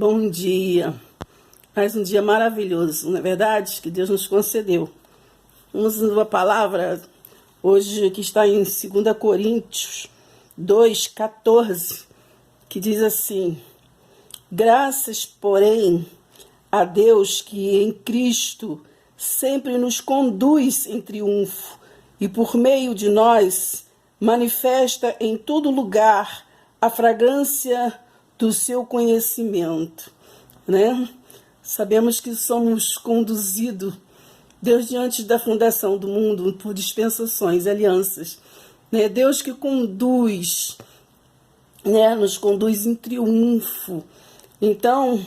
Bom dia, mais um dia maravilhoso, não é verdade? Que Deus nos concedeu. Vamos uma palavra hoje que está em 2 Coríntios 2:14, que diz assim: graças, porém, a Deus que em Cristo sempre nos conduz em triunfo e por meio de nós manifesta em todo lugar a fragrância do seu conhecimento, né? Sabemos que somos conduzidos desde antes da fundação do mundo por dispensações, alianças, né? Deus que conduz, né? Nos conduz em triunfo. Então,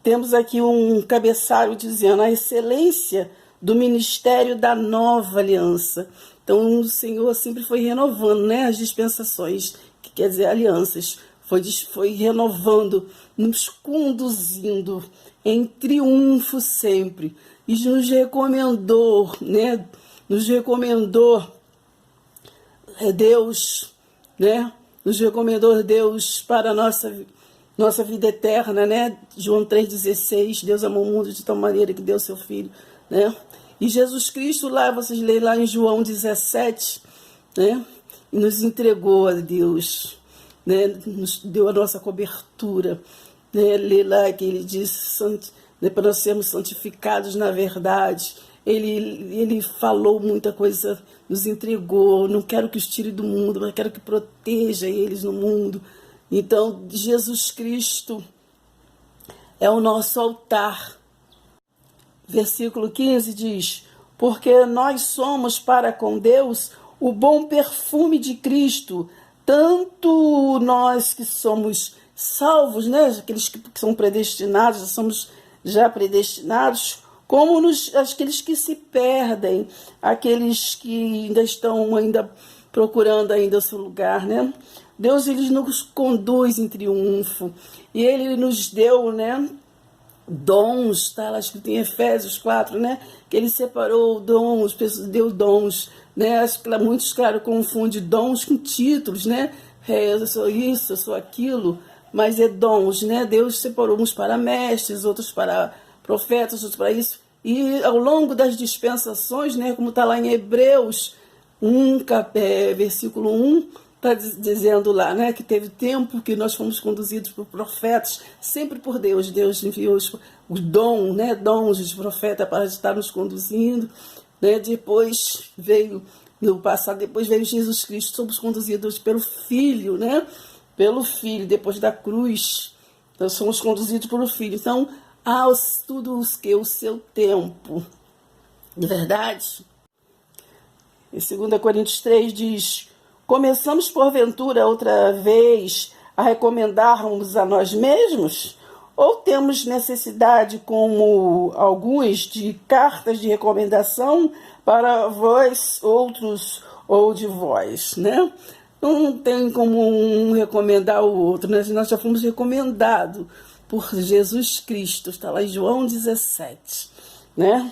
temos aqui um cabeçalho dizendo a excelência do ministério da nova aliança. Então, o Senhor sempre foi renovando, né? As dispensações, que quer dizer alianças. Foi renovando, nos conduzindo em triunfo sempre. E nos recomendou, né? Nos recomendou Deus, né? Nos recomendou Deus para a nossa vida eterna, né? João 3,16, Deus amou o mundo de tal maneira que deu seu Filho, né? E Jesus Cristo, lá, vocês leem lá em João 17, né? E nos entregou a Deus, né? Nos deu a nossa cobertura, né? Lê lá que ele diz, né? Para nós sermos santificados na verdade. Ele falou muita coisa, nos entregou. Não quero que os tire do mundo, mas quero que proteja eles no mundo. Então, Jesus Cristo é o nosso altar. Versículo 15 diz: porque nós somos para com Deus o bom perfume de Cristo, tanto nós que somos salvos, né? Aqueles que são predestinados, já somos já predestinados, como aqueles que se perdem, aqueles que ainda estão procurando ainda o seu lugar, né? Deus, ele nos conduz em triunfo e ele nos deu, né, dons, tá lá escrito em Efésios 4, né, que ele separou dons, deu dons, né? Acho que muitos, claro, confundem dons com títulos, né? Eu sou isso, eu sou aquilo, mas é dons, né? Deus separou uns para mestres, outros para profetas, outros para isso. E ao longo das dispensações, né, como está lá em Hebreus 1, versículo 1, está dizendo lá, né, que teve tempo que nós fomos conduzidos por profetas, sempre por Deus. Deus enviou os dons, né, dons de profeta para estar nos conduzindo, né? Depois veio, no passado, depois veio Jesus Cristo, somos conduzidos pelo Filho, né? Pelo Filho, depois da cruz, nós somos conduzidos pelo Filho. Então, há tudo o seu tempo, de verdade. Em 2 Coríntios 3 diz: começamos porventura outra vez a recomendarmos a nós mesmos? Ou temos necessidade, como alguns, de cartas de recomendação para vós outros ou de vós, né? Não tem como um recomendar o outro, né? Nós já fomos recomendados por Jesus Cristo, está lá em João 17, né?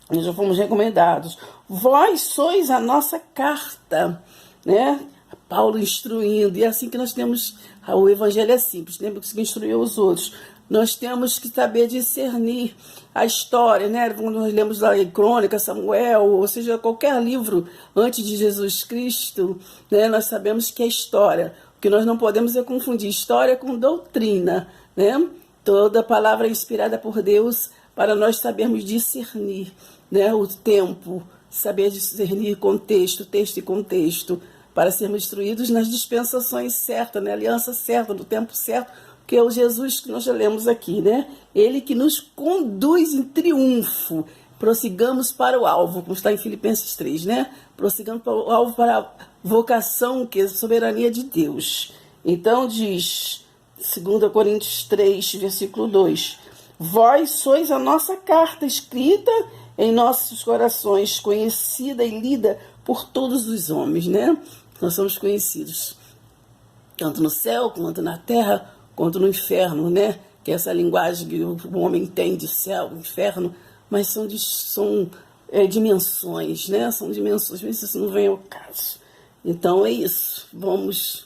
Nós já fomos recomendados. Vós sois a nossa carta, né? Paulo instruindo, e é assim que nós temos, o evangelho é simples, temos que instruir os outros. Nós temos que saber discernir a história, né? Quando nós lemos lá em Crônica, Samuel, ou seja, qualquer livro antes de Jesus Cristo, né? Nós sabemos que é história. O que nós não podemos é confundir história com doutrina, né? Toda palavra é inspirada por Deus para nós sabermos discernir, né? O tempo, saber discernir contexto, texto e contexto, para sermos instruídos nas dispensações certas, na aliança certa, no tempo certo, que é o Jesus que nós já lemos aqui, né? Ele que nos conduz em triunfo. Prossigamos para o alvo, como está em Filipenses 3, né? Prossigamos para o alvo, para a vocação, que é a soberania de Deus. Então diz, 2 Coríntios 3, versículo 2, vós sois a nossa carta escrita em nossos corações, conhecida e lida por todos os homens, né? Nós somos conhecidos, tanto no céu, quanto na terra, quanto no inferno, né? Que é essa linguagem que o homem tem de céu, inferno, mas são dimensões, né? São dimensões, mas isso não vem ao caso. Então é isso. Vamos,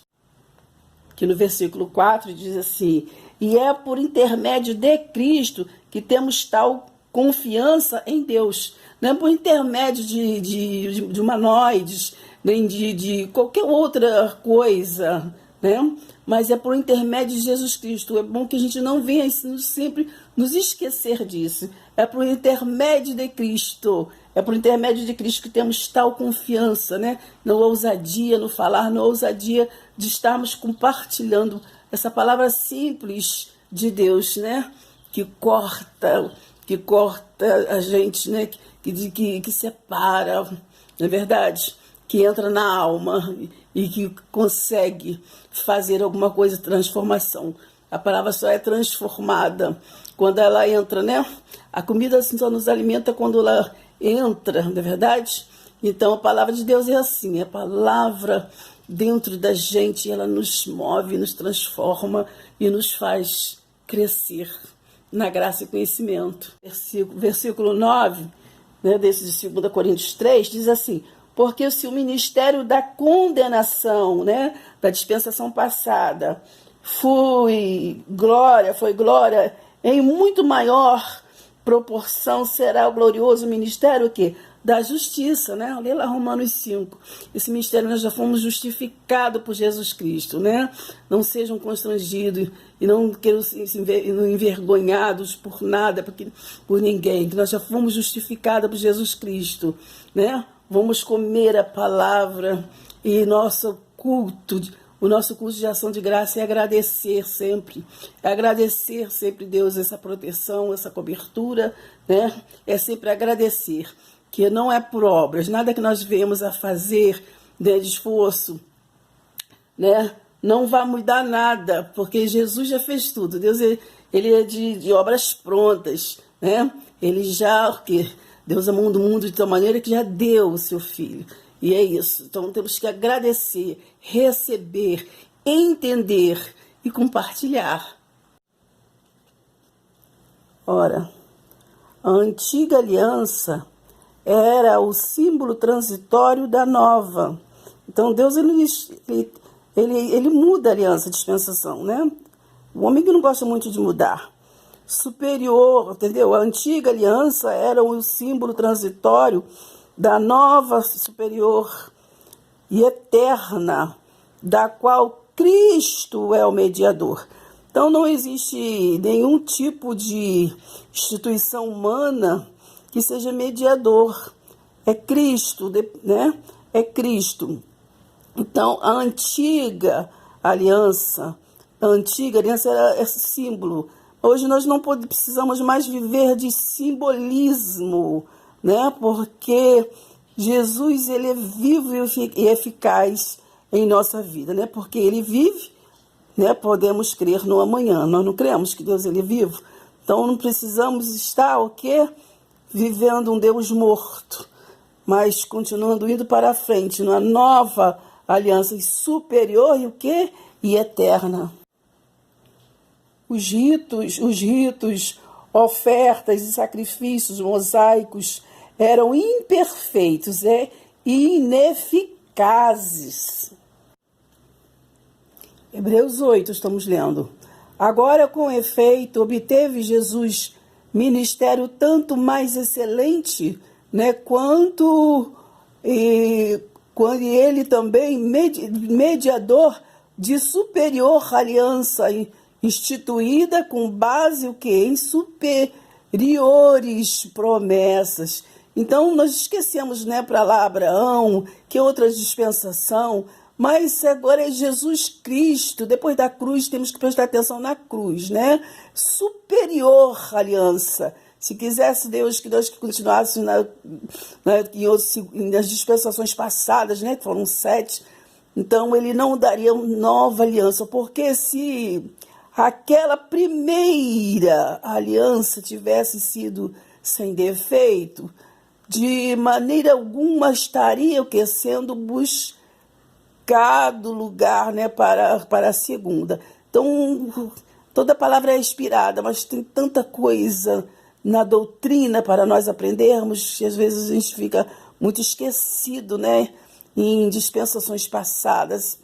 que no versículo 4 diz assim: E é por intermédio de Cristo que temos tal confiança em Deus. Não é por intermédio de humanoides, nem de qualquer outra coisa, né? Mas é por intermédio de Jesus Cristo. É bom que a gente não venha sempre nos esquecer disso. É por intermédio de Cristo. É por intermédio de Cristo que temos tal confiança, né? Na ousadia, no falar, na ousadia de estarmos compartilhando essa palavra simples de Deus, né? Que corta a gente, né? Que separa, não é verdade? Que entra na alma e que consegue fazer alguma coisa, transformação. A palavra só é transformada quando ela entra, né? A comida só nos alimenta quando ela entra, não é verdade? Então a palavra de Deus é assim, a palavra dentro da gente, ela nos move, nos transforma e nos faz crescer na graça e conhecimento. Versículo 9, né, desse de 2 Coríntios 3, diz assim: porque se o ministério da condenação, né, da dispensação passada, foi glória, em muito maior proporção será o glorioso ministério o quê? Da justiça, né? Olha lá Romanos 5. Esse mistério nós já fomos justificados por Jesus Cristo, né? Não sejam constrangidos e não queiram envergonhados por nada, por ninguém, que nós já fomos justificados por Jesus Cristo, né? Vamos comer a palavra e o nosso culto de ação de graça é agradecer sempre Deus, essa proteção, essa cobertura, né? É sempre agradecer, que não é por obras, nada que nós venhamos a fazer, né, de esforço, né? Não vai mudar nada, porque Jesus já fez tudo. Deus, ele é de obras prontas, né? Ele já, porque Deus amou o mundo de tal maneira que já deu o seu Filho. E é isso. Então temos que agradecer, receber, entender e compartilhar. Ora, a antiga aliança era o símbolo transitório da nova. Então Deus ele muda a aliança, a dispensação, né? O homem que não gosta muito de mudar. Superior, entendeu? A antiga aliança era o símbolo transitório da nova, superior e eterna, da qual Cristo é o mediador. Então não existe nenhum tipo de instituição humana que seja mediador. É Cristo, né? É Cristo. Então a antiga aliança era esse símbolo. Hoje nós não precisamos mais viver de simbolismo, né? Porque Jesus, ele é vivo e eficaz em nossa vida, né? Porque ele vive, né? Podemos crer no amanhã. Nós não cremos que Deus, ele é vivo. Então não precisamos estar o quê? Vivendo um Deus morto, mas continuando indo para a frente, numa nova aliança superior e o quê? E eterna. Os ritos, ofertas e sacrifícios mosaicos eram imperfeitos e ineficazes. Hebreus 8, estamos lendo. Agora, com efeito, obteve Jesus ministério tanto mais excelente, né, quando ele também mediador de superior aliança instituída com base o quê? Em superiores promessas. Então nós esquecemos, né, para lá Abraão, que outra dispensação, mas agora é Jesus Cristo. Depois da cruz temos que prestar atenção na cruz, né? Superior aliança. Se quisesse Deus que nós continuássemos nas dispensações passadas, né, que foram 7, então ele não daria uma nova aliança, porque se aquela primeira aliança tivesse sido sem defeito, de maneira alguma estaria sendo buscado lugar, né, para a segunda. Então, toda palavra é inspirada, mas tem tanta coisa na doutrina para nós aprendermos que às vezes a gente fica muito esquecido, né, em dispensações passadas.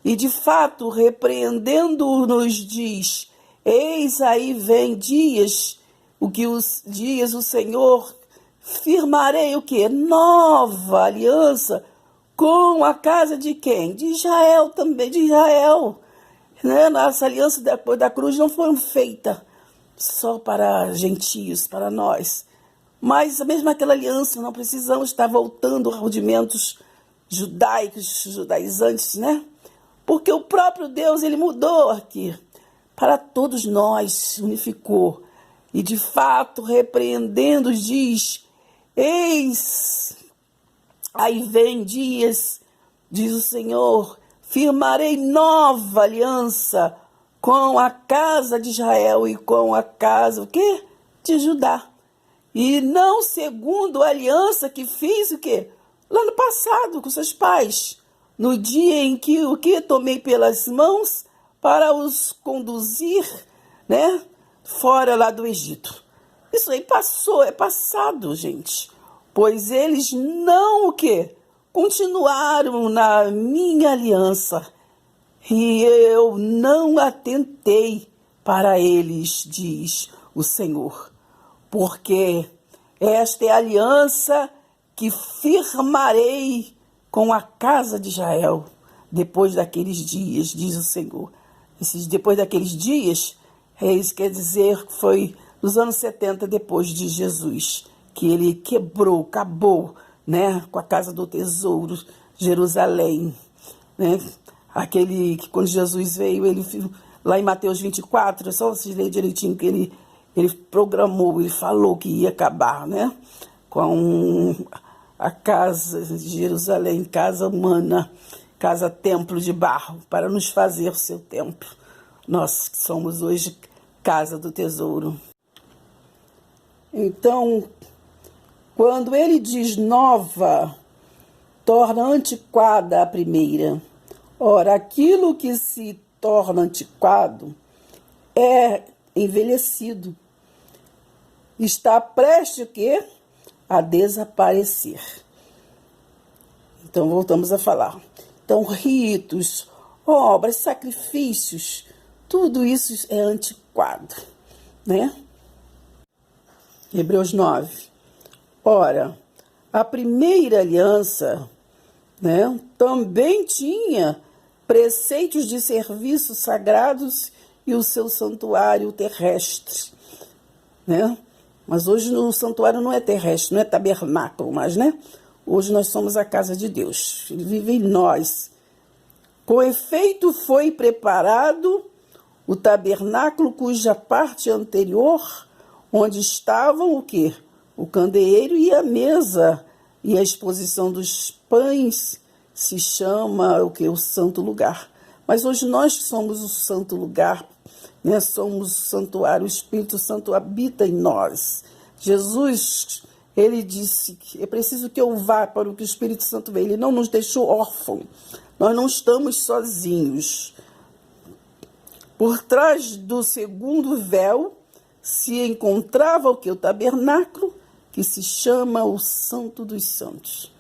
E de fato, repreendendo-nos, diz: Eis aí vem dias, os dias o Senhor firmarei o quê? Nova aliança com a casa de quem? De Israel também, de Israel. Né? Nossa aliança depois da cruz não foi feita só para gentios, para nós. Mas mesmo aquela aliança, não precisamos estar voltando a rudimentos judaicos, judaizantes, né? Porque o próprio Deus, ele mudou aqui. Para todos nós, unificou. E de fato, repreendendo, diz, eis, aí vem dias, diz o Senhor, firmarei nova aliança com a casa de Israel e com a casa, o quê? De Judá. E não segundo a aliança que fiz, o quê? Lá no passado, com seus pais. No dia em que o que tomei pelas mãos para os conduzir, né? Fora lá do Egito. Isso aí passou, é passado, gente. Pois eles não o quê? Continuaram na minha aliança. E eu não atentei para eles, diz o Senhor. Porque esta é a aliança que firmarei com a casa de Israel depois daqueles dias, diz o Senhor. Depois daqueles dias, isso quer dizer que foi nos anos 70 depois de Jesus, que ele quebrou, acabou, né, com a casa do tesouro, Jerusalém, né? Aquele que quando Jesus veio, ele lá em Mateus 24, é só vocês lerem direitinho que ele programou, ele falou que ia acabar, né, com a casa de Jerusalém, casa humana, casa templo de barro, para nos fazer o seu templo. Nós que somos hoje casa do tesouro. Então, quando ele diz nova, torna antiquada a primeira. Ora, aquilo que se torna antiquado é envelhecido. Está prestes o quê? A desaparecer. Então, voltamos a falar. Então, ritos, obras, sacrifícios, tudo isso é antiquado, né? Hebreus 9. Ora, a primeira aliança, né, também tinha preceitos de serviços sagrados e o seu santuário terrestre, né? Mas hoje o santuário não é terrestre, não é tabernáculo mais, né? Hoje nós somos a casa de Deus, ele vive em nós. Com efeito foi preparado o tabernáculo cuja parte anterior, onde estavam o quê? O candeeiro e a mesa e a exposição dos pães, se chama o quê? O santo lugar. Mas hoje nós somos o santo lugar, né? Somos o santuário, o Espírito Santo habita em nós. Jesus, ele disse que é preciso que eu vá para o que o Espírito Santo veio. Ele não nos deixou órfãos. Nós não estamos sozinhos. Por trás do segundo véu se encontrava o que? O tabernáculo, que se chama o Santo dos Santos,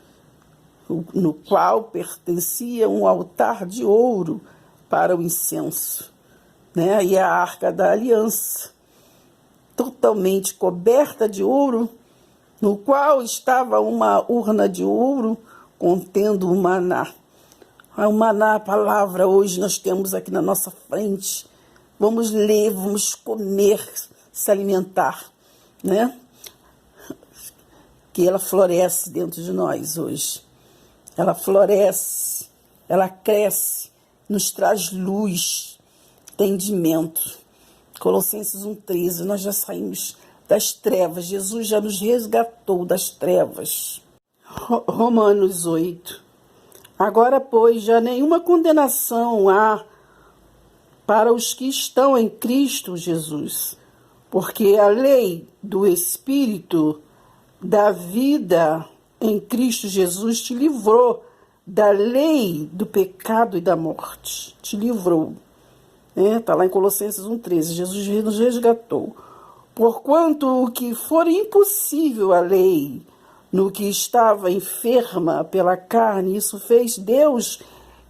no qual pertencia um altar de ouro para o incenso, né? E a arca da aliança, totalmente coberta de ouro, no qual estava uma urna de ouro contendo o maná. O maná, a palavra, hoje nós temos aqui na nossa frente. Vamos ler, vamos comer, se alimentar, né? Que ela floresce dentro de nós hoje. Ela floresce, ela cresce, nos traz luz, entendimento. Colossenses 1,13, nós já saímos das trevas, Jesus já nos resgatou das trevas. Romanos 8. Agora, pois, já nenhuma condenação há para os que estão em Cristo Jesus, porque a lei do Espírito da vida em Cristo Jesus te livrou da lei do pecado e da morte. Te livrou. Está lá em Colossenses 1,13. Jesus nos resgatou. Porquanto o que for impossível à lei, no que estava enferma pela carne, isso fez Deus,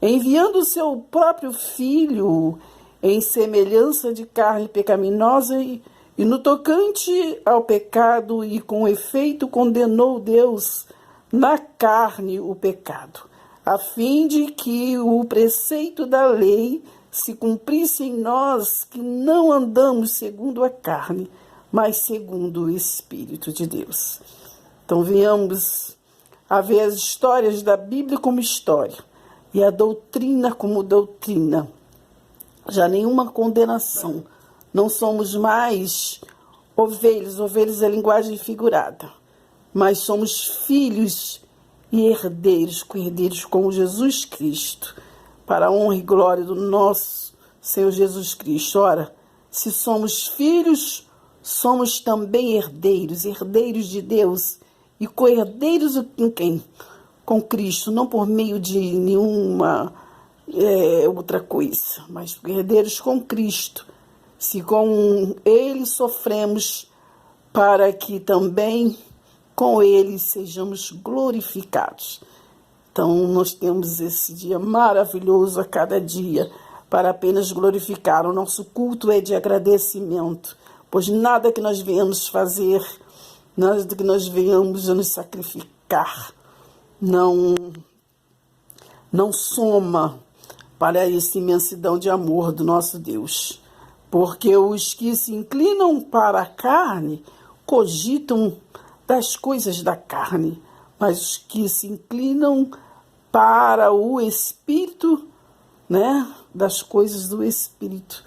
enviando o seu próprio Filho em semelhança de carne pecaminosa e no tocante ao pecado, e com efeito condenou Deus na carne o pecado, a fim de que o preceito da lei se cumprisse em nós, que não andamos segundo a carne, mas segundo o Espírito de Deus. Então venhamos a ver as histórias da Bíblia como história e a doutrina como doutrina. Já nenhuma condenação. Não somos mais ovelhas é linguagem figurada, mas somos filhos e herdeiros, co-herdeiros com Jesus Cristo, para a honra e glória do nosso Senhor Jesus Cristo. Ora, se somos filhos, somos também herdeiros, herdeiros de Deus e co-herdeiros com quem? Com Cristo, não por meio de nenhuma outra coisa, mas herdeiros com Cristo, se com Ele sofremos, para que também com Ele sejamos glorificados. Então, nós temos esse dia maravilhoso a cada dia para apenas glorificar. O nosso culto é de agradecimento, pois nada que nós venhamos fazer, nada que nós venhamos a nos sacrificar, não soma para essa imensidão de amor do nosso Deus. Porque os que se inclinam para a carne cogitam das coisas da carne, mas os que se inclinam para o Espírito, das coisas do Espírito,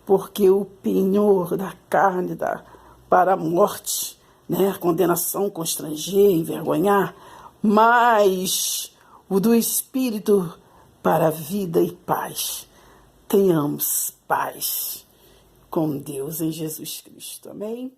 porque o penhor da carne dá para a morte, a condenação, constranger, envergonhar, mas o do Espírito para a vida e paz. Tenhamos paz com Deus em Jesus Cristo. Amém?